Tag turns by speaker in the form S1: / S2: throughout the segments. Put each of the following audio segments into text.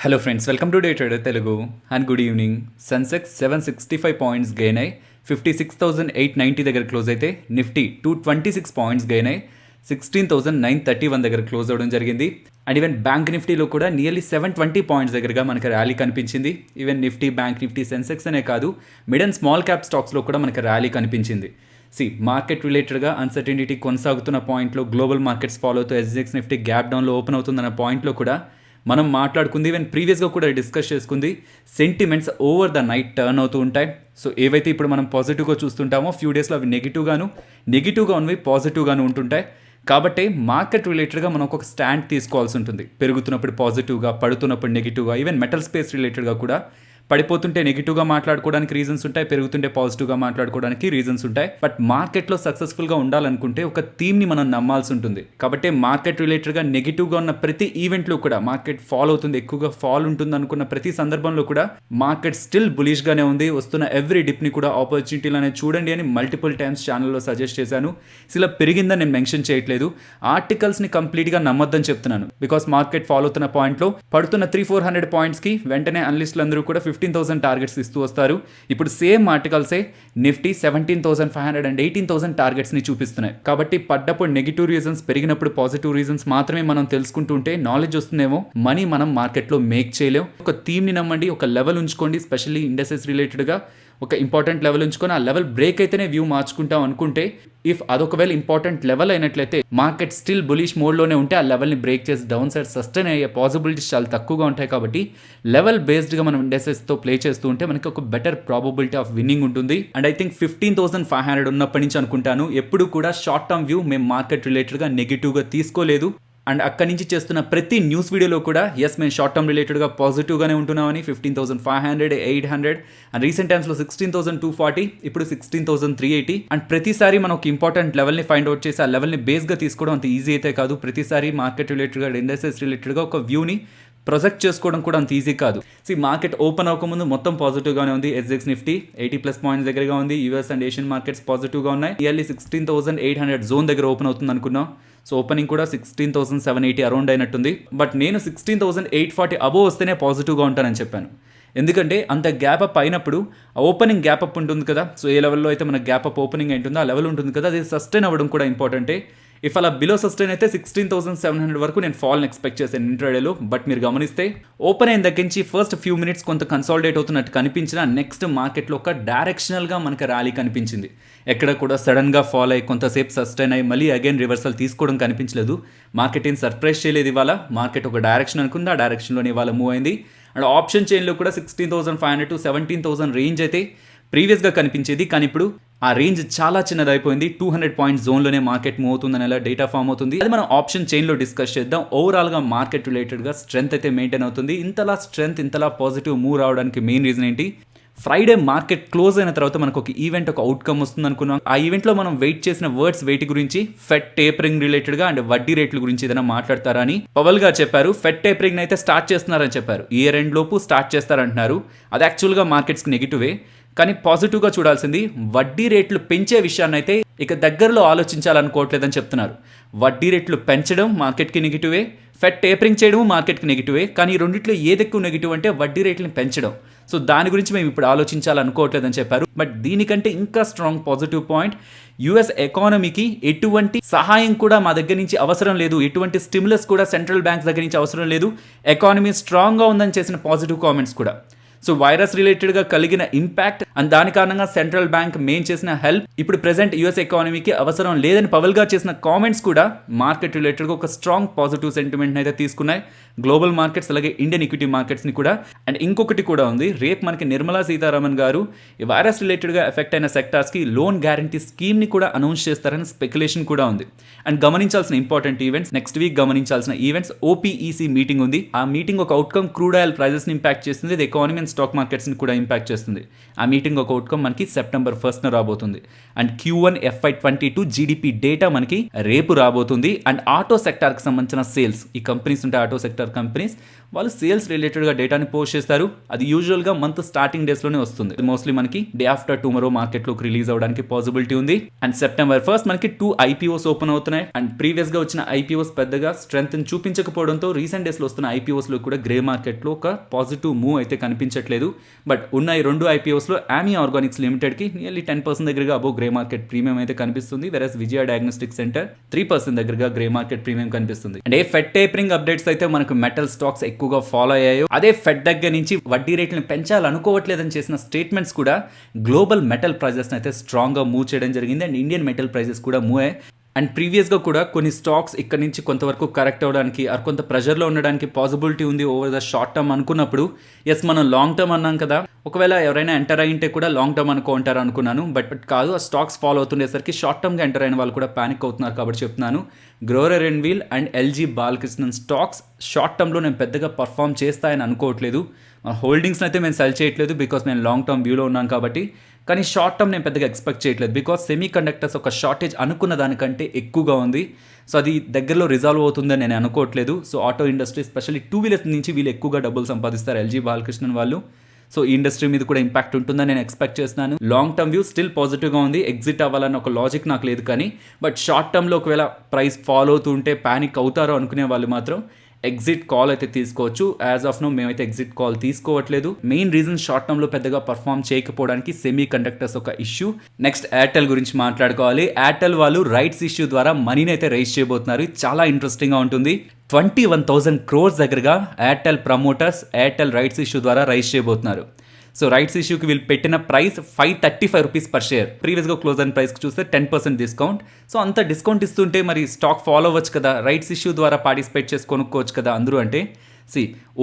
S1: Hello friends, welcome to day trader Telugu and good evening. Sensex 765 points gain అయ్యి 56,890 దగ్గర close అయితే Nifty 226 points gain అయ్యి 16,931 దగ్గర క్లోజ్ అవ్వడం జరిగింది. అండ్ ఈవెన్ బ్యాంక్ నిఫ్టీలో కూడా నియర్లీ 720 పాయింట్స్ దగ్గరగా మనకి ర్యాలీ కనిపించింది. Even Nifty, bank Nifty, Sensex అనే కాదు, మిడ్ అండ్ స్మాల్ క్యాప్ స్టాక్స్లో కూడా మనకి ర్యాలీ కనిపించింది. మార్కెట్ రిలేటెడ్గా అన్సర్టెనిటీ కొనసాగుతున్న పాయింట్లో, గ్లోబల్ మార్కెట్స్ ఫాలో అవుతూ ఎస్జిఎక్స్ నిఫ్టీ గ్యాప్ డౌన్లో ఓపెన్ అవుతుందన్న పాయింట్లో కూడా మనం మాట్లాడుకుంది. ఈవెన్ ప్రీవియస్గా కూడా డిస్కస్ చేసుకుంది. Sentiments over the night turn అవుతూ ఉంటాయి. సో ఏవైతే ఇప్పుడు మనం పాజిటివ్గా చూస్తుంటామో ఫ్యూ డేస్లో అవి నెగిటివ్గా ఉన్నవి పాజిటివ్గాను ఉంటుంటాయి. కాబట్టి మార్కెట్ రిలేటెడ్గా మనం ఒక స్టాండ్ తీసుకోవాల్సి ఉంటుంది. పెరుగుతున్నప్పుడు పాజిటివ్గా, పడుతున్నప్పుడు నెగిటివ్గా. ఈవెన్ మెటల్ స్పేస్ రిలేటెడ్గా కూడా పడిపోతుంటే నెగిటివ్గా మాట్లాడుకోవడానికి రీజన్స్ ఉంటాయి, పెరుగుతుంటే పాజిటివ్గా మాట్లాడుకోవడానికి రీజన్స్ ఉంటాయి. బట్ మార్కెట్లో సక్సెస్ఫుల్గా ఉండాలనుకుంటే ఒక థీమ్ని మనం నమ్మాల్సి ఉంటుంది. కాబట్టి మార్కెట్ రిలేటెడ్గా నెగిటివ్గా ఉన్న ప్రతి ఈవెంట్లో కూడా మార్కెట్ ఫాల్ అవుతుంది, ఎక్కువగా ఫాల్ ఉంటుంది అనుకున్న ప్రతి సందర్భంలో కూడా మార్కెట్ స్టిల్ బులిష్గానే ఉంది. వస్తున్న ఎవ్రీ డిప్ని కూడా ఆపర్చునిటీలు చూడండి అని మల్టిపుల్ టైమ్స్ ఛానల్లో సజెస్ట్ చేశాను. ఇలా పెరిగిందని నేను మెన్షన్ చేయట్లేదు. ఆర్టికల్స్ని కంప్లీట్గా నమ్మొద్దని చెప్తున్నాను. బికాస్ మార్కెట్ ఫాల్ అవుతున్న పాయింట్లో పడుతున్న 300-400 పాయింట్స్కి వెంటనే అనలిస్టులు అందరూ కూడా 15,000 టార్గెట్స్ ఇస్తూ వస్తారు. ఇప్పుడు సేమ్ ఆర్టికల్సే నిఫ్టీ 17,500 అండ్ 18,000 టార్గెట్స్ని చూపిస్తున్నాయి. కాబట్టి పడ్డప్పుడు నెగిటివ్ రీజన్స్, పెరిగినప్పుడు పాజిటివ్ రీజన్స్ మాత్రమే మనం తెలుసుకుంటుంటే నాలెడ్జ్ వస్తుందేమో, మనీ మనం మార్కెట్లో మేక్ చేయలేం. ఒక థీమ్ని నమ్మండి, ఒక లెవెల్ ఉంచుకోండి. స్పెషల్లీ ఇండస్ట్రీస్ రిలేటెడ్గా ఒక ఇంపార్టెంట్ లెవెల్ ఉంచుకొని ఆ లెవెల్ బ్రేక్ అయితేనే వ్యూ మార్చుకుంటాం అనుకుంటే, ఇఫ్ అదొకవేళ ఇంపార్టెంట్ లెవెల్ అయినట్లయితే మార్కెట్ స్టిల్ బులిష్ మోడ్లోనే ఉంటే ఆ లెవెల్ని బ్రేక్ చేసి డౌన్ సైడ్ సస్టైన్ అయ్యే పాసిబిలిటీస్ చాలా తక్కువగా ఉంటాయి. కాబట్టి లెవెల్ బేస్డ్గా మనం ఇండస్ట్రీస్తో ప్లే చేస్తూ ఉంటే మనకి ఒక బెటర్ ప్రాబబిలిటీ ఆఫ్ విన్నింగ్ ఉంటుంది. అండ్ ఐ థింక్ 15,500 ఉన్నప్పటి నుంచి అనుకుంటాను ఎప్పుడు కూడా షార్ట్ టర్మ్ వ్యూ మేము మార్కెట్ రిలేటెడ్గా నెగిటివ్గా తీసుకోలేదు. అండ్ అక్కడి నుంచి చేస్తున్న ప్రతి న్యూస్ వీడియోలో కూడా మేము షార్ట్ టర్మ్ రిలేటెడ్గా పాజిటివ్గానే ఉంటున్నామని. 15,500, 800 అండ్ రీసెంట్ టైమ్స్లో 16,240, ఇప్పుడు 16,380. అండ్ ప్రతిసారి మనం ఒక ఇంపార్టెంట్ లెవెల్ని ఫైండ్ అవుట్ చేసి ఆ లెవెల్ని బేస్గా తీసుకోవడం అంత ఈజీ అయితే కాదు. ప్రతిసారి మార్కెట్ రిలేటెడ్గా, ఇండస్ట్రీస్ రిలేటెడ్గా ఒక వ్యూని ప్రొజెక్ట్ చేసుకోవడం కూడా అంత ఈజీ కాదు. మార్కెట్ ఓపెన్ అవ్వకముందు మొత్తం పాజిటివ్గానే ఉంది. ఎస్జిఎక్స్ నిఫ్టీ 80+ పాయింట్స్ దగ్గరగా ఉంది. యూఎస్ అండ్ ఏషియన్ మార్కెట్స్ పాజిటివ్గా ఉన్నాయి. నియర్లీ 16,800 జోన్ దగ్గర ఓపెన్ అవుతుంది అనుకున్నాం. ఓపెనింగ్ కూడా 16,780 అరౌండ్ అయినట్టుంది. బట్ నేను 16,840 అబోవ్ వస్తేనే పాజిటివ్గా ఉంటానని చెప్పాను. ఎందుకంటే అంత గ్యాప్ అప్ అయినప్పుడు ఓపెనింగ్ గ్యాప్ అప్ ఉంటుంది కదా. ఏ లెవెల్లో అయితే మన గ్యాప్ అప్ ఓపెనింగ్ ఉంటుందో ఆ లెవెల్ ఉంటుంది కదా, అది సస్టైన్ అవ్వడం కూడా ఇంపార్టెంటే. ఇఫ్ అలా బిలో సస్టైన్ అయితే 16,700 వరకు నేను ఫాల్ని ఎక్స్పెక్ట్ చేశాను ఇంట్రాడేలో. బట్ మీరు గమనిస్తే ఓపెన్ అయిన దగ్గర నుంచి ఫస్ట్ ఫ్యూ మినిట్స్ కొంత కన్సాలిడేట్ అవుతున్నట్టు కనిపించిన నెక్స్ట్ మార్కెట్లో ఒక డైరెక్షనల్గా మనకు ర్యాలీ కనిపించింది. ఎక్కడ కూడా సడన్గా ఫాల్ అయ్యి కొంతసేపు సస్టైన్ అయ్యి మళ్ళీ అగైన్ రివర్సల్ తీసుకోవడం కనిపించలేదు. మార్కెట్ ఏం సర్ప్రైజ్ చేయలేదు. ఇవాళ మార్కెట్ ఒక డైరెక్షన్ అనుకుంది, ఆ డైరెక్షన్లోనే ఇవాళ మూవ్ అయింది. అండ్ ఆప్షన్ చైన్లో కూడా 16,500 to 17,000 రేంజ్ అయితే ప్రీవియస్గా కనిపించేది. కానీ ఇప్పుడు ఆ రేంజ్ చాలా చిన్నది అయిపోయింది. 200 పాయింట్స్ జోన్లోనే మార్కెట్ మూవ్ అవుతుందని ఎలా డేటా ఫామ్ అవుతుంది, అది మనం ఆప్షన్ చైన్లో డిస్కస్ చేద్దాం. ఓవరాల్గా మార్కెట్ రిలేటెడ్గా స్ట్రెంత్ అయితే మెయింటైన్ అవుతుంది. ఇంతలా స్ట్రెంత్, ఇంతలా పాజిటివ్ మూవ్ రావడానికి మెయిన్ రీజన్ ఏంటి? ఫ్రైడే మార్కెట్ క్లోజ్ అయిన తర్వాత మనకు ఒక ఈవెంట్, ఒక అవుట్కమ్ వస్తుంది అనుకున్నాం. ఆ ఈవెంట్లో మనం వెయిట్ చేసిన వర్డ్స్ వేటి గురించి, ఫెడ్ టేపరింగ్ రిలేటెడ్గా అండ్ వడ్డీ రేట్ల గురించి ఏదైనా మాట్లాడతారా అని పవల్ గారు చెప్పారు. ఫెడ్ టేపరింగ్ అయితే స్టార్ట్ చేస్తున్నారని చెప్పారు. ఇయర్ ఎండ్ లోపు స్టార్ట్ చేస్తారంటున్నారు. అది యాక్చువల్గా మార్కెట్స్కి నెగిటివే. కానీ పాజిటివ్గా చూడాల్సింది వడ్డీ రేట్లు పెంచే విషయాన్ని అయితే ఇక దగ్గరలో ఆలోచించాలనుకోవట్లేదని చెప్తున్నారు. వడ్డీ రేట్లు పెంచడం మార్కెట్కి నెగిటివే, ఫెడ్ టేపరింగ్ చేయడం మార్కెట్కి నెగిటివే. కానీ రెండిట్లో ఏది ఎక్కువ నెగిటివ్ అంటే వడ్డీ రేట్లను పెంచడం. దాని గురించి మేము ఇప్పుడు ఆలోచించాలనుకోవట్లేదని చెప్పారు. బట్ దీనికంటే ఇంకా స్ట్రాంగ్ పాజిటివ్ పాయింట్, యుఎస్ ఎకానమీకి ఎటువంటి సహాయం కూడా మా దగ్గర నుంచి అవసరం లేదు, ఎటువంటి స్టిమ్యులస్ కూడా సెంట్రల్ బ్యాంక్స్ దగ్గర నుంచి అవసరం లేదు, ఎకానమీ స్ట్రాంగ్గా ఉందని చేసిన పాజిటివ్ కామెంట్స్ కూడా. వైరస్ రిలేటెడ్గా కలిగిన ఇంపాక్ట్ అండ్ దాని కారణంగా సెంట్రల్ బ్యాంక్ మెయిన్ చేసిన హెల్ప్ ఇప్పుడు ప్రెసెంట్ యుఎస్ ఎకానమీకి అవసరం లేదని పవల్ గారు చేసిన కామెంట్స్ కూడా మార్కెట్ రిలేటెడ్గా ఒక స్ట్రాంగ్ పాజిటివ్ సెంటిమెంట్ అయితే తీసుకున్నాయి. గ్లోబల్ మార్కెట్స్ అలాగే ఇండియన్ ఈక్విటీ మార్కెట్స్ని కూడా. అండ్ ఇంకొకటి కూడా ఉంది, రేపు మనకి నిర్మలా సీతారామన్ గారు ఈ వైరస్ రిలేటెడ్గా ఎఫెక్ట్ అయిన సెక్టార్స్కి లోన్ గ్యారంటీ స్కీమ్ని కూడా అనౌన్స్ చేస్తారని స్పెక్యులేషన్ కూడా ఉంది. అండ్ గమనించాల్సిన ఇంపార్టెంట్ ఈవెంట్స్, నెక్స్ట్ వీక్ గమనించాల్సిన ఈవెంట్స్, ఓపీఈసీ మీటింగ్ ఉంది. ఆ మీటింగ్ ఒక అవుట్కమ్ క్రూడ్ ఆయిల్ ప్రైజెస్ని ఇంపాక్ట్ చేస్తుంది. ఇది ఎకానమీ స్టాక్ మార్కెట్స్ని కూడా ఇంపాక్ట్ చేస్తుంది. ఆ మీటింగ్ ఒక అవుట్కమ్ మనకి September 1st రాబోతుంది. And Q1 FY22 GDP data మనకి రేపు రాబోతుంది. అండ్ ఆటో సెక్టార్కి సంబంధించిన సేల్స్, ఈ కంపెనీస్ ఉంటాయి ఆటో సెక్టార్ కంపెనీస్, వాళ్ళు సేల్స్ రిలేటెడ్గా డేటాని పోస్ట్ చేస్తారు. అది యూజువల్గా మంత్ స్టార్టింగ్ డేస్లోనే వస్తుంది. మోస్ట్లీ మనకి డే ఆఫ్టర్ టుమారో మార్కెట్లోకి రిలీజ్ అవ్వడానికి పాసిబిలిటీ ఉంది. అండ్ September 1st మనకి 2 IPOs ఓపెన్ అవుతున్నాయి. అండ్ ప్రీవియస్గా వచ్చిన IPOs పెద్దగా స్ట్రెంత్ చూపించకపోవడంతో రీసెంట్ డేస్లో వస్తున్న IPOsలో కూడా గ్రే మార్కెట్లో ఒక పాజిటివ్ మూవ్ అయితే కనిపించట్లేదు. బట్ ఉన్న ఈ 2 IPOsలో ఆమీ ఆర్గానిక్స్ లిమిటెడ్కి నియర్లీ 10% దగ్గరగా అబోవ్ గ్రే మార్కెట్ ప్రీమియం అయితే కనిపిస్తుంది. వెరస్ విజయ డయాగ్నోస్టిక్ సెంటర్ 3% దగ్గరగా గ్రే మార్కెట్ ప్రీమియం కనిపిస్తుంది. And A fed tapering updates అయితే మనకు మెటల్ స్టాక్స్ ఎక్కువగా ఫాలో అయ్యాయో, అదే ఫెడ్ దగ్గర నుంచి వడ్డీ రేట్లను పెంచాలనుకోవట్లేదని చేసిన స్టేట్మెంట్స్ కూడా గ్లోబల్ మెటల్ ప్రైజెస్ అయితే స్ట్రాంగ్గా మూవ్ చేయడం జరిగింది. అండ్ ఇండియన్ మెటల్ ప్రైజెస్ కూడా మూవ్ అయ్యాయి. అండ్ ప్రీవియస్గా కూడా కొన్ని స్టాక్స్ ఇక్కడ నుంచి కొంతవరకు కరెక్ట్ అవ్వడానికి కొంత ప్రెషర్లో ఉండడానికి పాసిబిలిటీ ఉంది ఓవర్ ద షార్ట్ టర్మ్ అనుకున్నప్పుడు, ఎస్ మనం లాంగ్ టర్మ్ అన్నాం కదా, ఒకవేళ ఎవరైనా ఎంటర్ అయింటే కూడా లాంగ్ టర్మ్ అనుకుంటారు అనుకున్నాను. బట్ కాదు, ఆ స్టాక్స్ ఫాలో అవుతుండేసరికి షార్ట్ టర్మ్గా ఎంటర్ అయిన వాళ్ళు కూడా ప్యానిక్ అవుతున్నారు. కాబట్టి చెప్తున్నాను, Grauer and Weil and LG Balakrishnan stocks short టర్మ్లో నేను పెద్దగా పర్ఫామ్ చేస్తాయని అనుకోవట్లేదు. హోల్డింగ్స్ని అయితే మేము సెల్ చేయట్లేదు బికాస్ నేను లాంగ్ టర్మ్ వ్యూలో ఉన్నాను కాబట్టి. కానీ షార్ట్ టర్మ్ నేను పెద్దగా ఎక్స్పెక్ట్ చేయట్లేదు బికాస్ సెమీ కండక్టర్స్ ఒక షార్టేజ్ అనుకున్న దానికంటే ఎక్కువగా ఉంది. సో అది దగ్గరలో రిజాల్వ్ అవుతుందని నేను అనుకోవట్లేదు. So auto industry specially 2 wheelers నుంచి వీళ్ళు ఎక్కువగా డబ్బులు సంపాదిస్తారు LG బాలకృష్ణన్ వాళ్ళు. సో ఈ ఇండస్ట్రీ మీద కూడా ఇంపాక్ట్ ఉంటుందని నేను ఎక్స్పెక్ట్ చేస్తున్నాను. లాంగ్ టర్మ్ వ్యూ స్టిల్ పాజిటివ్గా ఉంది. ఎగ్జిట్ అవ్వాలన్న ఒక లాజిక్ నాకు లేదు. కానీ బట్ షార్ట్ టర్మ్లో ఒకవేళ ప్రైస్ ఫాలో అవుతుంటే ప్యానిక్ అవుతారో అనుకునే వాళ్ళు మాత్రం ఎగ్జిట్ కాల్ అయితే తీసుకోవచ్చు. యాజ్ ఆఫ్ నో మేమైతే ఎగ్జిట్ కాల్ తీసుకోవట్లేదు. మెయిన్ రీజన్ షార్ట్ టర్మ్లో పెద్దగా పర్ఫామ్ చేయకపోవడానికి సెమీ కండక్టర్స్ ఒక ఇష్యూ. నెక్స్ట్ ఎయిర్టెల్ గురించి మాట్లాడుకోవాలి. ఎయిర్టెల్ వాళ్ళు రైట్స్ ఇష్యూ ద్వారా మనీని అయితే రైజ్ చేయబోతున్నారు. చాలా ఇంట్రెస్టింగ్గా ఉంటుంది. 21,000 crores దగ్గరగా Airtel promoters Airtel rights issue ద్వారా రైజ్ చేయబోతున్నారు. సో రైట్స్ ఇష్యూకి వీళ్ళు పెట్టిన ప్రైస్ 535 రూపీస్ పర్ షేర్. ప్రీవియస్గా క్లోజ్ అయిన ప్రైస్కి చూస్తే 10% డిస్కౌంట్. సో అంత డిస్కౌంట్ ఇస్తుంటే మరి స్టాక్ ఫాలో అవ్వచ్చు కదా, రైట్స్ ఇష్యూ ద్వారా పార్టిసిపేట్ చేసి కొనుక్కోవచ్చు కదా అందరూ. అంటే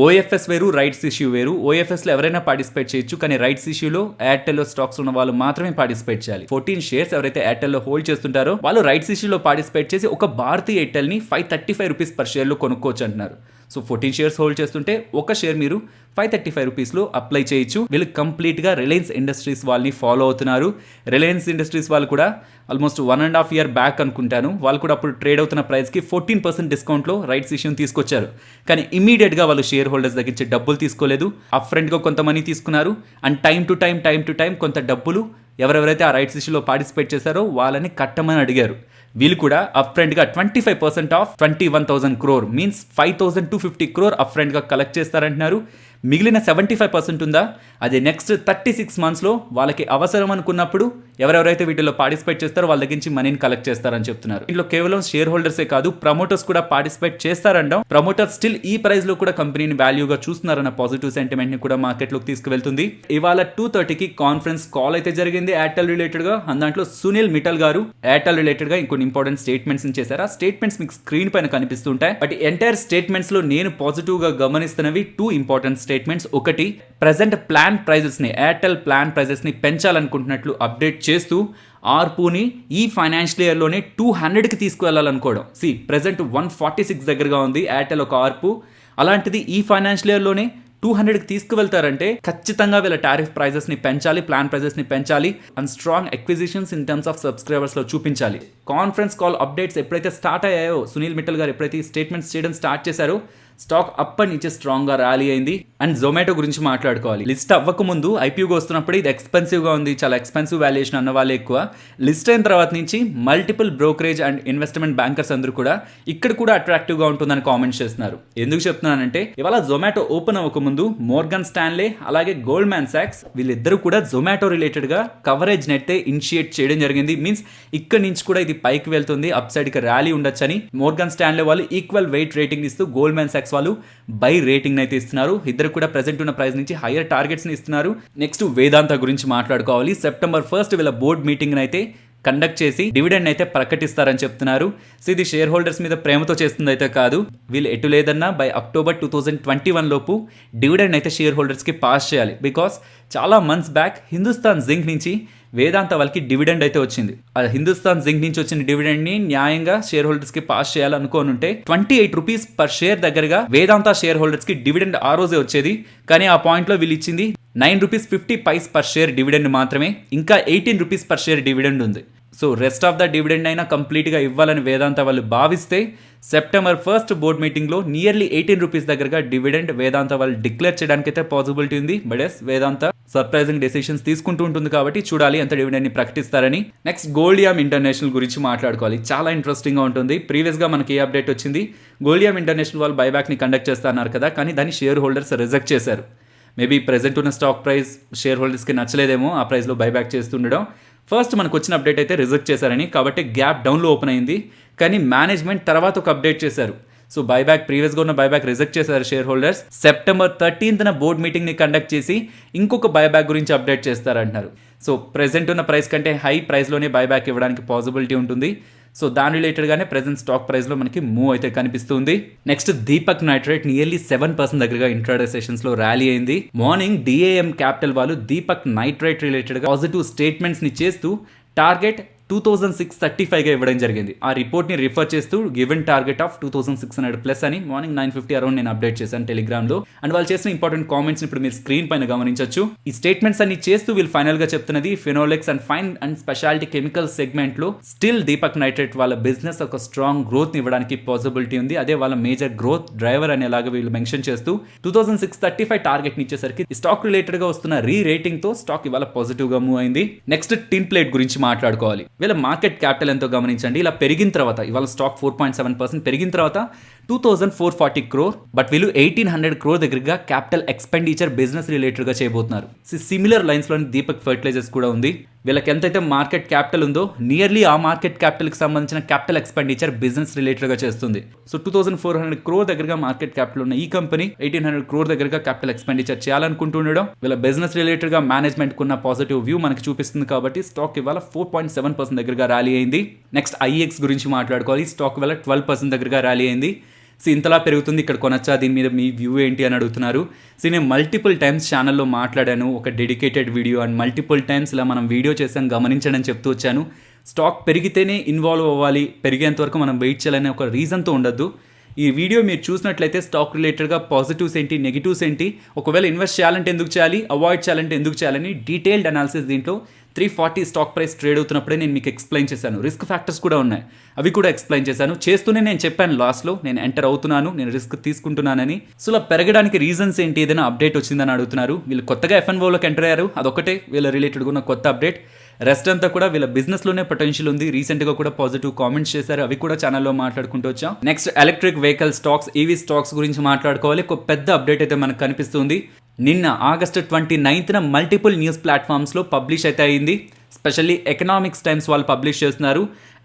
S1: OFS వేరు, రైట్స్ ఇష్యూ వేరు. OFSలో ఎవరైనా పార్టిసిపేట్ చేయొచ్చు, కానీ రైట్స్ ఇష్యూలో ఎయిర్టెల్లో స్టాక్స్ ఉన్న వాళ్ళు మాత్రమే పార్టిసిపేట్ చేయాలి. 14 షేర్స్ ఎవరైతే ఎయిర్టెల్లో హోల్డ్ చేస్తుంటారో వాళ్ళు రైట్స్ ఇష్యూలో పార్టిసిపేట్ చేసి ఒక భారతీయ ఎయిర్టెల్ని 535 రూపీస్ పర్ షేర్లో కొనుక్కోవచ్చు అంటున్నారు. సో 14 షేర్స్ హోల్డ్ చేస్తుంటే ఒక షేర్ మీరు 535 రూపీస్లో అప్లై చేయొచ్చు. వీళ్ళు కంప్లీట్గా రిలయన్స్ ఇండస్ట్రీస్ వాళ్ళని ఫాలో అవుతున్నారు. రిలయన్స్ ఇండస్ట్రీస్ వాళ్ళు కూడా ఆల్మోస్ట్ 1.5 year బ్యాక్ అనుకుంటాను, వాళ్ళు కూడా అప్పుడు ట్రేడ్ అవుతున్న ప్రైస్కి 14% డిస్కౌంట్లో రైట్స్ ఇష్యూని తీసుకొచ్చారు. కానీ ఇమీడియట్గా వాళ్ళు షేర్ హోల్డర్స్ దగ్గర నుంచి డబ్బులు తీసుకోలేదు. అప్ఫ్రంట్గా కొంత మనీ తీసుకున్నారు. అండ్ టైం టు టైం కొంత డబ్బులు ఎవరెవరైతే ఆ రైట్స్ ఇష్యూలో పార్టిసిపేట్ చేశారో వాళ్ళని కట్టమని అడిగారు. వీళ్ళు కూడా అప్ఫ్రంట్గా 25% ఆఫ్ 21,000 crore మీన్స్ 5,250 crore అప్ఫ్రంట్గా కలెక్ట్ చేస్తారంటున్నారు. మిగిలిన 75% ఉందా, అది నెక్స్ట్ 36 monthsలో వాళ్ళకి అవసరం అనుకున్నప్పుడు ఎవరెవరైతే వీటిలో పార్టిసిపేట్ చేస్తారో వాళ్ళ దగ్గర నుంచి మనీని కలెక్ట్ చేస్తారని చెప్తున్నారు. ఇంట్లో కేవలం షేర్ హోల్డర్సే కాదు, ప్రమోటర్స్ కూడా పార్టిసిపేట్ చేస్తారంటాం. ప్రమోటర్స్ స్టిల్ ఈ ప్రైస్లో కూడా కంపెనీని వాల్యూగా చూస్తున్నారన్న పాజిటివ్ సెంటిమెంట్ని కూడా మార్కెట్లోకి తీసుకువెళ్తుంది. ఇవాళ 2:30కి కాన్ఫరెన్స్ కాల్ అయితే జరిగింది ఎయిర్టెల్ రిలేటెడ్గా. దాంట్లో సునీల్ మిట్టల్ గారు ఎయిర్టెల్ రిలేటెడ్గా ఇంకొన్ని ఇంపార్టెంట్ స్టేట్మెంట్స్ చేశారు. ఆ స్టేట్మెంట్స్ మీకు స్క్రీన్ పైన కనిపిస్తుంటాయి. బట్ ఎంటైర్ స్టేట్మెంట్స్లో నేను పాజిటివ్గా గమనిస్తున్నవి 2 ఇంపార్టెంట్ స్టేట్మెంట్స్. ఒకటి, ప్రెజెంట్ ప్లాన్ ప్రైజెస్ని ఎయిర్టెల్ ప్లాన్ ప్రైజెస్ని పెంచాలనుకుంటున్నట్లు అప్డేట్ చేస్తూ ఆర్పుని ఈ ఫైనాన్షియల్ ఇయర్లోనే 200కి తీసుకువెళ్ళాలనుకోవడం. ప్రెజెంట్ 146 దగ్గరగా ఉంది ఎయిర్టెల్ ఒక ఆర్పు. అలాంటిది ఈ ఫైనాన్షియల్ ఇయర్లోనే 200కి తీసుకువెళ్తారంటే ఖచ్చితంగా వీళ్ళ టారిఫ్ ప్రైజెస్ని పెంచాలి, ప్లాన్ ప్రైజెస్ని పెంచాలి, and strong acquisitions in terms of సబ్స్క్రైబర్స్లో చూపించాలి. కాన్ఫరెన్స్ కాల్ అప్డేట్స్ ఎప్పుడైతే స్టార్ట్ అయ్యాయో, సునీల్ మిట్టల్ గారు ఎప్పుడైతే ఈ స్టేట్మెంట్స్ చేయడం స్టార్ట్ చేశారో స్టాక్ అప్పటి నుంచి స్ట్రాంగ్గా ర్యాలీ అయింది. అండ్ జొమాటో గురించి మాట్లాడుకోవాలి. లిస్ట్ అవ్వకముందు ఐపీఓకి వస్తున్నప్పుడు ఇది ఎక్స్పెన్సివ్గా ఉంది, చాలా ఎక్స్పెన్సివ్ వాల్యుయేషన్ అన్న వాళ్ళే ఎక్కువ. లిస్ట్ అయిన తర్వాత నుంచి multiple brokerage and investment bankers అందరూ కూడా ఇక్కడ కూడా అట్రాక్టివ్గా ఉంటుందని కామెంట్స్ చేస్తున్నారు. ఎందుకు చెప్తున్నానంటే ఇవాళ జొమాటో ఓపెన్ అవ్వకముందు మోర్గన్ స్టాన్లే అలాగే గోల్డ్మ్యాన్ సాక్స్ వీళ్ళిద్దరూ కూడా జొమాటో రిలేటెడ్గా కవరేజ్ అయితే ఇనిషియేట్ చేయడం జరిగింది. మీన్స్ ఇక్కడ నుంచి కూడా ఇది పైకి వెళ్తుంది, అప్ సైడ్కి ర్యాలీ ఉండొచ్చని మోర్గన్ స్టాన్లే వాళ్ళు ఈక్వల్ వెయిట్ రేటింగ్ ఇస్తూ గోల్డ్మ్యాన్ సాక్స్ వాళ్ళు బై రేటింగ్ అయితే ఇస్తున్నారు. ఇద్దరు కూడా ప్రెసెంట్ ఉన్న ప్రైస్ నుంచి హైయర్ టార్గెట్స్ ని ఇస్తున్నారు. నెక్స్ట్ వేదాంత గురించి మాట్లాడుకోవాలి. September 1st వీళ్ళ బోర్డ్ మీటింగ్ అయితే కండక్ట్ చేసి డివిడెండ్ అయితే ప్రకటిస్తారని చెప్తున్నారు. సో ఇది షేర్ హోల్డర్స్ మీద ప్రేమతో చేస్తుంది అయితే కాదు, వీళ్ళు ఎటు లేదన్నా బై October 2021 లోపు డివిడెండ్ అయితే షేర్ హోల్డర్స్కి పాస్ చేయాలి. బికాస్ చాలా మంత్స్ బ్యాక్ హిందుస్థాన్ జింక్ నుంచి వేదాంత వాళ్ళకి డివిడెండ్ అయితే వచ్చింది. ఆ హిందుస్థాన్ జింక్ నుంచి వచ్చిన డివిడెండ్ ని న్యాయంగా షేర్ హోల్డర్స్ కి పాస్ చేయాలనుకోని ఉంటే 28 రూపీస్ పర్ షేర్ దగ్గరగా వేదాంత షేర్ హోల్డర్స్ కి డివిడెండ్ ఆ రోజే వచ్చేది. కానీ ఆ పాయింట్ లో వీళ్ళు ఇచ్చింది ₹9.50 పర్ షేర్ డివిడెండ్ మాత్రమే, ఇంకా ₹18 పర్ షేర్ డివిడెండ్ ఉంది. So rest of the dividend అయినా కంప్లీట్గా ఇవ్వాలని వేదాంత వాళ్ళు భావిస్తే సెప్టెంబర్ 1 బోర్డ్ మీటింగ్లో నియర్లీ ₹18 దగ్గరగా డివిడెండ్ వేదాంత వాళ్ళు డిక్లేర్ చేయడానికి అయితే పాసిబిలిటీ ఉంది. But yes Vedanta surprising decisions తీసుకుంటూ ఉంటుంది కాబట్టి చూడాలి ఎంత డివిడెండ్ని ప్రకటిస్తారని. నెక్స్ట్ గోల్డియామ్ ఇంటర్నేషనల్ గురించి మాట్లాడుకోవాలి. చాలా ఇంట్రెస్టింగ్గా ఉంటుంది. ప్రీవియస్గా మనకి ఏ అప్డేట్ వచ్చింది, గోల్డియామ్ ఇంటర్నేషనల్ వాళ్ళు బైబ్యాక్ని కండక్ట్ చేస్తున్నారు కదా, కానీ దాన్ని షేర్ హోల్డర్స్ రిజెక్ట్ చేశారు. మేబీ ప్రెజెంట్ ఉన్న స్టాక్ ప్రైస్ షేర్ హోల్డర్స్కి నచ్చలేదేమో ఆ ప్రైస్లో బైబ్యాక్ చేస్తుండడం. ఫస్ట్ మనకు వచ్చిన అప్డేట్ అయితే రిజెక్ట్ చేశారని, కాబట్టి గ్యాప్ డౌన్లో ఓపెన్ అయింది. కానీ మేనేజ్మెంట్ తర్వాత ఒక అప్డేట్ చేశారు. సో బైబ్యాక్ ప్రీవియస్గా ఉన్న బైబ్యాక్ రిజెక్ట్ చేశారు షేర్ హోల్డర్స్. సెప్టెంబర్ 13న బోర్డ్ మీటింగ్ని కండక్ట్ చేసి ఇంకొక బైబ్యాక్ గురించి అప్డేట్ చేస్తారంటున్నారు. సో ప్రెజెంట్ ఉన్న ప్రైస్ కంటే హై ప్రైస్లోనే బైబ్యాక్ ఇవ్వడానికి పాసిబిలిటీ ఉంటుంది. సో దాని రిలేటెడ్గానే ప్రెజెంట్ స్టాక్ ప్రైస్లో మనకి మూవ్ అయితే కనిపిస్తుంది. నెక్స్ట్ దీపక్ నైట్రేట్ నియర్లీ 7% దగ్గరగా ఇంట్రాడే సెషన్స్లో ర్యాలీ అయింది. మార్నింగ్ DAM క్యాపిటల్ వాళ్ళు దీపక్ నైట్రేట్ రిలేటెడ్గా పాజిటివ్ స్టేట్మెంట్స్ని చేస్తూ టార్గెట్ 2635గా ఇవ్వడం జరిగింది. ఆ రిపోర్ట్ని రిఫర్ చేస్తూ గివెన్ టార్గెట్ ఆఫ్ 2600+ అని మార్నింగ్ 9:50 అరౌండ్ నేను అప్డేట్ చేశాను టెలిగ్రామ్లో. అండ్ వాళ్ళు చేసిన ఇంపార్టెంట్ కామెంట్స్ ఇప్పుడు మీరు స్క్రీన్ పైన గమనించవచ్చు. ఈ స్టేట్మెంట్స్ అన్ని చేస్తూ వీళ్ళు ఫైనల్గా చెప్తున్నది Finolex and fine and speciality chemical సెగ్మెంట్లో స్టిల్ దీపక్ నైట్రేట్ వాళ్ళ బిజినెస్ ఒక స్ట్రాంగ్ గ్రోత్ని ఇవ్వడానికి పాసిబిలిటీ ఉంది. అదే వాళ్ళ మేజర్ గ్రోత్ డ్రైవర్ అనేలాగా వీళ్ళు మెన్షన్ చేస్తూ 2635 టార్గెట్ని ఇచ్చేసరికి ఈ స్టాక్ రిలేటెడ్గా వస్తున్న రేటింగ్తో స్టాక్ ఇవాళ పాజిటివ్గా మూవ్ అయింది. నెక్స్ట్ టిన్ ప్లేట్ గురించి మాట్లాడుకోవాలి. వీళ్ళ మార్కెట్ క్యాపిటల్ ఎంతో గమనించండి. ఇలా పెరిగిన తర్వాత ఇవాళ స్టాక్ 4.7% పెరిగిన తర్వాత 2440 crore, బట్ వీళ్ళు 1800 crore దగ్గరగా క్యాపిటల్ ఎక్స్పెండిచర్ బిజినెస్ రిలేటెడ్గా చేయబోతున్నారు. సిమిలర్ లైన్స్లోని దీపక్ ఫర్టిలైజర్స్ కూడా ఉంది. వీళ్ళకి ఎంతైతే మార్కెట్ క్యాపిటల్ ఉందో నియర్లీ ఆ మార్కెట్ క్యాపిటల్కి సంబంధించిన క్యాపిటల్ ఎక్స్పెండిచర్ బిజినెస్ రిలేటెడ్గా చేస్తుంది. సో 2400 crore దగ్గరగా మార్కెట్ క్యాపిటల్ ఉన్న ఈ కంపెనీ 1800 crore దగ్గరగా క్యాపిటల్ ఎక్స్పెండిచర్ చేయాలనుకుంటుండడం వీళ్ళ బిజినెస్ రిలేటెడ్గా మేనేజ్మెంట్కి ఉన్న పాజిటివ్ వ్యూ మనకి చూపిస్తుంది. కాబట్టి స్టాక్ ఇవాళ 4.7% దగ్గరగా ర్యాలీ అయింది. నెక్స్ట్ IEX గురించి మాట్లాడుకోవాలి. స్టాక్ ఇవాళ 12% దగ్గరగా ర్యాలీ అయింది. సో ఇంతలా పెరుగుతుంది, ఇక్కడ కొనొచ్చా, దీని మీద మీ వ్యూ ఏంటి అని అడుగుతున్నారు. సో నేను మల్టిపుల్ టైమ్స్ ఛానల్లో మాట్లాడాను, ఒక dedicated video and multiple times ఇలా మనం వీడియో చేసాం గమనించడం చెప్తూ వచ్చాను. స్టాక్ పెరిగితేనే ఇన్వాల్వ్ అవ్వాలి, పెరిగేంత వరకు మనం వెయిట్ చేయాలనే ఒక రీజన్తో ఉండొద్దు. ఈ వీడియో మీరు చూసినట్లయితే స్టాక్ రిలేటెడ్గా పాజిటివ్స్ ఏంటి, నెగిటివ్స్ ఏంటి, ఒకవేళ ఇన్వెస్ట్ చేయాలంటే ఎందుకు చేయాలి, అవాయిడ్ చేయాలంటే ఎందుకు చేయాలని డీటెయిల్డ్ అనాలిసిస్ దీంట్లో 340 స్టాక్ ప్రైస్ ట్రేడ్ అవుతున్నప్పుడే నేను మీకు ఎక్స్ప్లెయిన్ చేశాను. రిస్క్ ఫ్యాక్టర్స్ కూడా ఉన్నాయి, అవి కూడా ఎక్స్ప్లెయిన్ చేశాను. చేస్తూనే నేను చెప్పాను లాస్ట్లో నేను ఎంటర్ అవుతున్నాను, నేను రిస్క్ తీసుకుంటున్నానని. సో ఇలా పెరగడానికి రీజన్స్ ఏంటి, ఏదైనా అప్డేట్ వచ్చిందని అడుగుతున్నారు. వీళ్ళు కొత్తగా FNOలోకి ఎంటర్ అయ్యారు, అదొకటే వీళ్ళ రిలేటెడ్గా ఉన్న కొత్త అప్డేట్. రెస్ట్ అంతా కూడా వీళ్ళ బిజినెస్లోనే పొటెన్షియల్ ఉంది. రీసెంట్గా కూడా పాజిటివ్ కామెంట్స్ చేశారు, అవి కూడా ఛానల్లో మాట్లాడుకుంటూ వచ్చాం. Next electric vehicle stocks, EV stocks గురించి మాట్లాడుకోవాలి. ఒక పెద్ద అప్డేట్ అయితే మనకు కనిపిస్తుంది. నిన్న ఆగస్టు 29న మల్టిపుల్ న్యూస్ ప్లాట్ఫామ్స్లో పబ్లిష్ అయితే అయింది. స్పెషల్లీ ఎకనామిక్స్ టైమ్స్ వాళ్ళు పబ్లిష్ చేస్తున్నారు.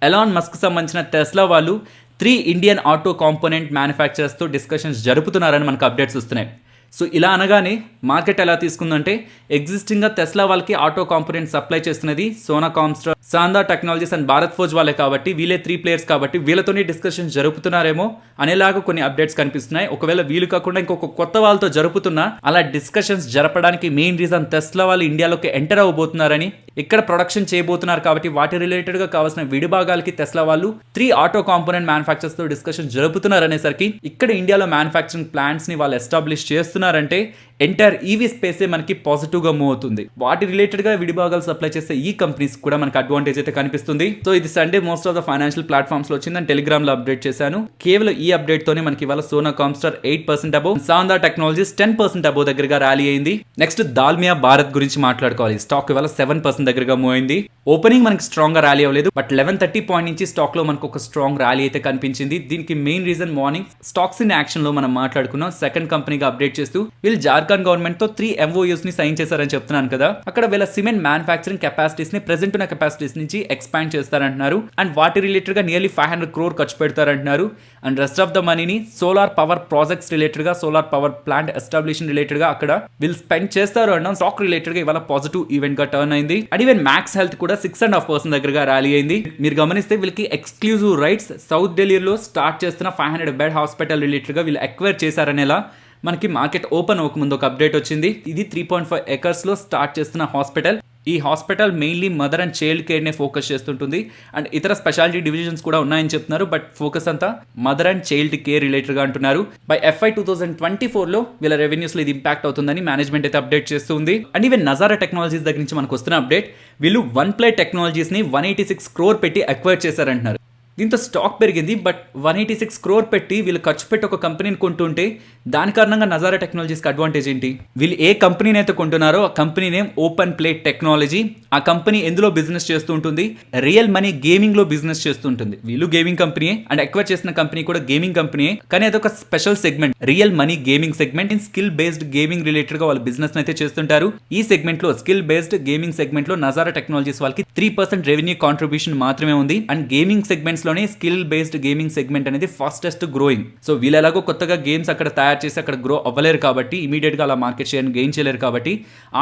S1: ఎలాన్ మస్క్ సంబంధించిన టెస్లా వాళ్ళు 3 ఇండియన్ ఆటో కాంపోనెంట్ మ్యానుఫ్యాక్చరర్స్తో డిస్కషన్స్ జరుపుతున్నారని మనకు అప్డేట్స్ వస్తున్నాయి. సో ఇలా అనగానే మార్కెట్ ఎలా తీసుకుందంటే ఎగ్జిస్టింగ్గా టెస్లా వాళ్ళకి ఆటో కాంపోనెంట్ సప్లై చేస్తున్నది సోనా కామ్స్టర్, సాందా టెక్నాలజీస్ అండ్ భారత్ ఫోర్జ్ వాళ్ళే కాబట్టి వీళ్ళే 3 players కాబట్టి వీళ్ళతోనే డిస్కషన్స్ జరుపుతున్నారేమో అనేలాగా కొన్ని అప్డేట్స్ కనిపిస్తున్నాయి. ఒకవేళ వీళ్ళు కాకుండా ఇంకొక కొత్త వాళ్ళతో జరుపుతున్నా అలా డిస్కషన్స్ జరపడానికి మెయిన్ రీజన్ టెస్లా వాళ్ళు ఇండియాలోకి ఎంటర్ అవ్వబోతున్నారని, ఇక్కడ ప్రొడక్షన్ చేయబోతున్నారు కాబట్టి వాటి రిలేటెడ్గా కావాల్సిన విడిభాగాలకి టెస్లా వాళ్ళు 3 ఆటో కాంపోనెంట్ మ్యానుఫ్యాక్చర్స్తో డిస్కషన్ జరుపుతున్నారు అనేసరికి ఇక్కడ ఇండియాలో మ్యానుఫ్యాక్చరింగ్ ప్లాంట్స్ని వాళ్ళు ఎస్టాబ్లిష్ చేస్తున్నారంటే ఎంటైర్ ఈవీ స్పేసే మనకి పాజిటివ్గా మూవ్ అవుతుంది. వాటి రిలేటెడ్గా విడిభాగాలు సప్లై చేసే ఈ కంపెనీస్ కూడా మనకి అడ్వాంటేజ్ అయితే కనిపిస్తుంది. సో ఇది Sunday most of the financial ప్లాట్ఫామ్స్లో వచ్చిందని టెలిగ్రామ్లో అప్డేట్ చేశాను. కేవలం ఈ అప్డేట్తోనే మనకి ఇవాళ Sona Comstar 8% above, Sandhar technologies 10% above దగ్గరగా ర్యాలీ అయింది. నెక్స్ట్ దాల్మియా భారత్ గురించి మాట్లాడుకోవాలి. స్టాక్ ఇవాళ 7% దగ్గరగా మూవ్ అయింది. ఓపెనింగ్ మనకి స్ట్రాంగ్ గా ర్యాలీ అవ్వలేదు, బట్ 11:30 పాయింట్ నుంచి స్టాక్ లో మనకు ఒక స్ట్రాంగ్ ర్యాలీ అయితే కనిపించింది. దీనికి main reason morning stocks in action లో మనం మాట్లాడుకున్నాం. సెకండ్ కంపెనీగా అప్డేట్ చేస్తూ వీళ్ళు జార్ఖండ్ గవర్నమెంట్ తో 3 MOUs ని సైన్ చేశారని చెప్తున్నాను కదా. అక్కడ వీళ్ళ సిమెంట్ మ్యానుఫ్యాక్చరింగ్ కెపాసిటీస్ ని ప్రెసెంట్ ఉన్న కెపాసిటీస్ నుంచి ఎక్స్పాండ్ చేస్తారంటున్నారు. అండ్ వాటి రిలేటెడ్ గా నియర్లీ 500 crore ఖర్చు పెడతారంటున్నారు. అండ్ రెస్ట్ ఆఫ్ ద మనీని సోలార్ పవర్ ప్రాజెక్ట్స్ రిలేటెడ్ గా, సోలార్ పవర్ ప్లాంట్ ఎస్టాబ్లిషన్ రిలేటెడ్ గా అక్కడ వీళ్ళు స్పెండ్ చేస్తారు అన్న స్టాక్ రిలేటెడ్ గా ఇవాళ పాజిటివ్ ఈవెంట్ గా టర్న్ అయింది. అండ్ ఈవెన్ మ్యాక్స్ హెల్త్ కూడా 6.5% దగ్గరగా ర్యాలీ అయింది. మీరు గమనిస్తే వీళ్ళకి ఎక్స్క్లూజివ్ రైట్స్ సౌత్ ఢిల్లీలో స్టార్ట్ చేస్తున్న 500 bed హాస్పిటల్ రిలేటెడ్ గా వీళ్ళు ఎక్వైర్ చేశారనేలా మనకి మార్కెట్ ఓపెన్ అవ్వకముందు ఒక అప్డేట్ వచ్చింది. ఇది 3.5 acres లో స్టార్ట్ చేస్తున్న హాస్పిటల్. ఈ hospital mainly mother and child కేర్నే ఫోకస్ చేస్తుంటుంది అండ్ ఇతర స్పెషాలిటీ డివిజన్స్ కూడా ఉన్నాయని చెప్తున్నారు. బట్ ఫోకస్ అంతా మదర్ అండ్ చైల్డ్ కేర్ రిలేటెడ్గా అంటున్నారు. బై FY 2024లో వీళ్ళ రెవెన్యూస్లో ఇది ఇంపాక్ట్ అవుతుందని మేనేజ్మెంట్ అయితే అప్డేట్ చేస్తుంది. అండ్ ఈవెన్ నజారా టెక్నాలజీస్ దగ్గర నుంచి మనకు వస్తున్న అప్డేట్, వీళ్ళు OnePlay టెక్నాలజీస్ని 186 crore పెట్టి అక్వైర్ చేశారంటున్నారు. దీంతో స్టాక్ పెరిగింది. బట్ 186 crore పెట్టి వీళ్ళు ఖర్చు పెట్టి ఒక కంపెనీని కొంటుంటే దాని కారణంగా నజారా టెక్నాలజీస్కి అడ్వాంటేజ్ ఏంటి? వీళ్ళు ఏ కంపెనీని అయితే కొంటున్నారో ఆ కంపెనీ నేమ్ OpenPlay టెక్నాలజీ. ఆ కంపెనీ ఎందులో బిజినెస్ చేస్తూ ఉంటుంది? రియల్ మనీ గేమింగ్లో బిజినెస్ చేస్తుంటుంది. వీళ్ళు గేమింగ్ కంపెనీయే అండ్ ఎక్వైర్ చేసిన కంపెనీ కూడా గేమింగ్ కంపెనీయే, కానీ అదొక special segment, real money gaming segment. In skill based gaming రిలేటెడ్గా వాళ్ళు బిజినెస్ అయితే చేస్తుంటారు. ఈ సెగ్మెంట్లో స్కిల్ బేస్డ్ గేమింగ్ సెగ్మెంట్లో నజారా టెక్నాలజీస్ వాళ్ళకి 3% రెవెన్యూ కాంట్రిబ్యూషన్ మాత్రమే ఉంది. అండ్ గేమింగ్ సెగ్మెంట్స్ లోనే స్కిల్ బేస్డ్ గేమింగ్ సెగ్మెంట్ అనేది ఫాస్టెస్ట్ గ్రోయింగ్. సో వీళ్ళు ఎలాగో కొత్తగా గేమ్స్ అక్కడ తయారు చేసి అక్కడ గ్రో అవ్వలేరు కాబట్టి, ఇమీడియట్ గా అలా మార్కెట్ షేర్ గెయిన్ చేయలేరు కాబట్టి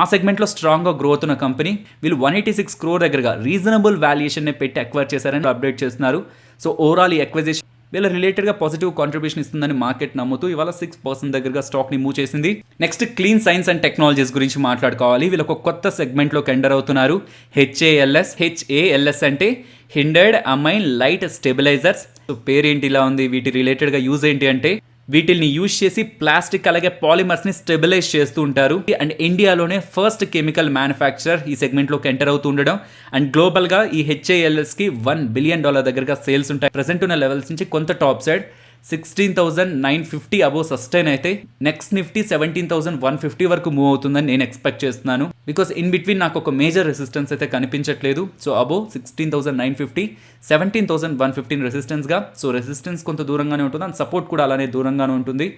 S1: ఆ సెగ్మెంట్ లో స్ట్రాంగ్ గా గ్రో అవుతున్న కంపెనీ వీళ్ళు 186 crore దగ్గరగా రీజనబుల్ వాల్యుయేషన్ ని పెట్టి అక్వైర్ చేశారని అప్డేట్ చేస్తున్నారు. సో ఓవరాల్ ఈ అక్విజిషన్ వీళ్ళ రిలేటెడ్గా పాజిటివ్ కాంట్రిబ్యూషన్ ఇస్తుందని మార్కెట్ నమ్ముతూ ఇవాళ 6% దగ్గరగా స్టాక్ని మూవ్ చేసింది. Next clean science and technologies గురించి మాట్లాడుకోవాలి. వీళ్ళు ఒక కొత్త సెగ్మెంట్లోకి ఎంటర్ అవుతున్నారు. HALS అంటే hindered amine light stabilisers. So పేరేంటి ఇలా ఉంది? వీటి రిలేటెడ్గా యూజ్ ఏంటి అంటే వీటిని యూజ్ చేసి ప్లాస్టిక్ అలాగే పాలిమర్స్ ని స్టెబిలైజ్ చేస్తూ ఉంటారు. అండ్ ఇండియాలోనే ఫస్ట్ కెమికల్ మ్యానుఫ్యాక్చరర్ ఈ సెగ్మెంట్లోకి ఎంటర్ అవుతూ ఉండడం. అండ్ గ్లోబల్గా ఈ HALS కి $1 billion దగ్గరగా సేల్స్ ఉంటాయి. ప్రెసెంట్ ఉన్న లెవెల్స్ నుంచి కొంత టాప్ సైడ్ 16,950 అబోవ్ సస్టైన్ అయితే నెక్స్ట్ నిఫ్టీ 17,150 వరకు మూవ్ అవుతుందని నేను ఎక్స్పెక్ట్ చేస్తున్నాను. బికాస్ ఇన్ బిట్వీన్ నాకు ఒక మేజర్ రెసిస్టెన్స్ అయితే కనిపించట్లేదు. So above 16,950, 17,115 రెసిస్టెన్స్గా. సో రెసిస్టెన్స్ కొంత దూరంగానే ఉంటుంది అండ్ సపోర్ట్ కూడా అలానే దూరంగానే ఉంటుంది.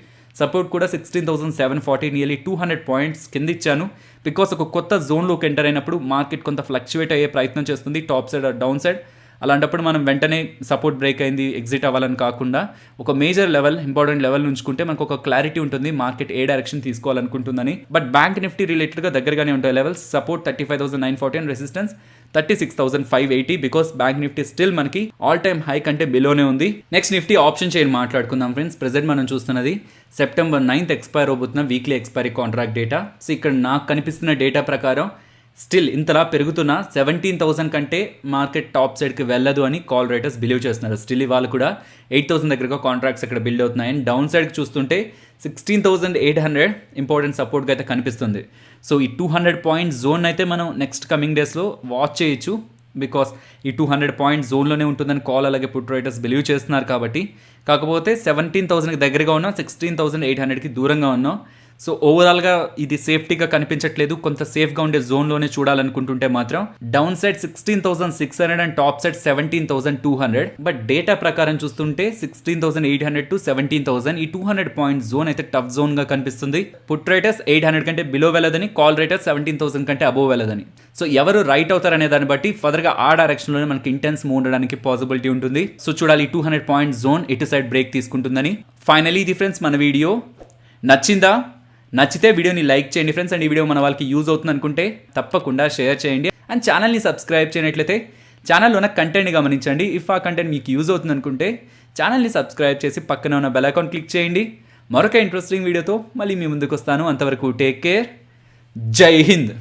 S1: సపోర్ట్ కూడా 16,740, నియర్లీ 200 పాయింట్స్ కింద ఇచ్చాను. బికాస్ ఒక కొత్త జోన్లోకి ఎంటర్ అయినప్పుడు మార్కెట్ కొంత ఫ్లక్చువేట్ అయ్యే ప్రయత్నం చేస్తుంది, టాప్ సైడ్ డౌన్ సైడ్. అలాంటప్పుడు మనం వెంటనే సపోర్ట్ బ్రేక్ అయింది ఎగ్జిట్ అవ్వాలని కాకుండా ఒక మేజర్ లెవెల్, ఇంపార్టెంట్ లెవెల్ ఉంచుకుంటే మనకు ఒక క్లారిటీ ఉంటుంది మార్కెట్ ఏ డైరెక్షన్ తీసుకోవాలనుకుంటుందని. బట్ బ్యాంక్ నిఫ్టీ రిలేటెడ్గా దగ్గరగానే ఉంటాయి levels. Support 35,940 and resistance 36,580. Because bank Nifty still మనకి ఆల్ టైమ్ హై కంటే బిలోనే ఉంది. నెక్స్ట్ నిఫ్టీ ఆప్షన్ చైన్ మాట్లాడుకుందాం ఫ్రెండ్స్. ప్రెజెంట్ మనం చూస్తున్నది September 9th ఎక్స్పైర్ అవబోతున్న weekly expiry contract data. So ఇక్కడ నాకు కనిపిస్తున్న డేటా ప్రకారం స్టిల్ ఇంతలా పెరుగుతున్న 17,000 కంటే మార్కెట్ టాప్ సైడ్కి వెళ్ళదు అని కాల్ రైటర్స్ బిలీవ్ చేస్తున్నారు. స్టిల్ ఇవాళ కూడా 8,000 దగ్గరగా కాంట్రాక్ట్స్ ఇక్కడ బిల్డ్ అవుతున్నాయి. అండ్ డౌన్ సైడ్కి చూస్తుంటే 16,800 ఇంపార్టెంట్ సపోర్ట్గా అయితే కనిపిస్తుంది. సో ఈ 200 పాయింట్ జోన్ అయితే మనం నెక్స్ట్ కమింగ్ డేస్లో వాచ్ చేయొచ్చు. బికాస్ ఈ 200 పాయింట్ జోన్లోనే ఉంటుందని కాల్ అలాగే పుట్ రైటర్స్ బిలీవ్ చేస్తున్నారు కాబట్టి. కాకపోతే 17,000కి దగ్గరగా ఉన్నాం, 16,800కి దూరంగా ఉన్నాం. సో ఓవరాల్గా ఇది సేఫ్టీగా కనిపించట్లేదు. కొంత సేఫ్గా ఉండే జోన్లోనే చూడాలనుకుంటుంటే మాత్రం down side 16,600 and top side 17,200. But data ప్రకారం చూస్తుంటే 16,800 to 17,000 ఈ 200 పాయింట్ జోన్ అయితే టఫ్ జోన్గా కనిపిస్తుంది. పుట్ రైటర్స్ 800 కంటే బిలో వెళ్ళదని, కాల్ రైటర్స్ 17,000 కంటే అబోవ్ వెళ్ళదని. సో ఎవరు రైట్ అవుతారనే దాన్ని బట్టి ఫర్దర్గా ఆ డైరెక్షన్లోనే మనకి ఇంటెన్స్ మూవ్ ఉండడానికి పాసిబిలిటీ ఉంటుంది. సో చూడాలి 200 పాయింట్ జోన్ ఎటు సైడ్ బ్రేక్ తీసుకుంటుందని. ఫైనలీ ఇది ఫ్రెండ్స్ మన వీడియో. నచ్చితే వీడియోని లైక్ చేయండి ఫ్రెండ్స్. అండ్ ఈ వీడియో మన వాళ్ళకి యూజ్ అవుతుంది అనుకుంటే తప్పకుండా షేర్ చేయండి. అండ్ ఛానల్ని సబ్స్క్రైబ్ చేయనట్లయితే ఛానల్లో ఉన్న కంటెంట్ని గమనించండి. ఇఫ్ ఆ కంటెంట్ మీకు యూజ్ అవుతుంది అనుకుంటే ఛానల్ని సబ్స్క్రైబ్ చేసి పక్కన ఉన్న బెల్ ఐకాన్ క్లిక్ చేయండి. మరొక ఇంట్రెస్టింగ్ వీడియోతో మళ్ళీ మీ ముందుకు వస్తాను. అంతవరకు టేక్ కేర్. జై హింద్.